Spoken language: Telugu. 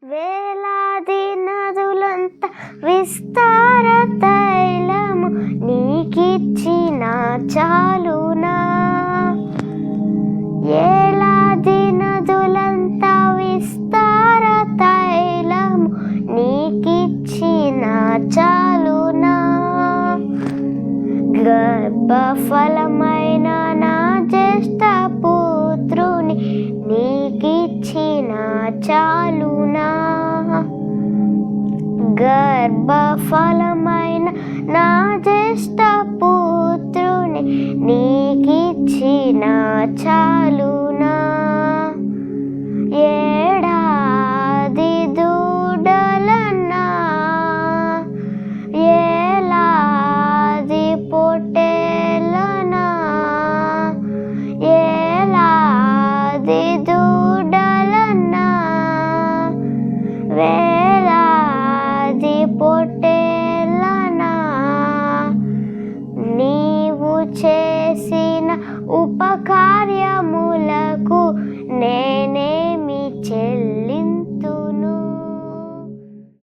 వేలాది నదులంత విస్తార తైలము నీకిచ్చిన చాలునా. ఏలాది నదులంత విస్తార తైలము నీకిచ్చిన చాలునా. గర్భఫలమైన నా జ్యేష్ఠ పుత్రుని నీకిచ్చిన చాలునా. గర్భఫలమైన నా జ్యేష్ఠ పుత్రుని నీకిచ్చిన చాలునా. ఏడాది దూడలన్నా ఏలాది పొట్టేలనా. ఏలాది దూడలన్నా వేలాది పొట్టేలనా. నీవు చేసిన ఉపకార్యములకు నే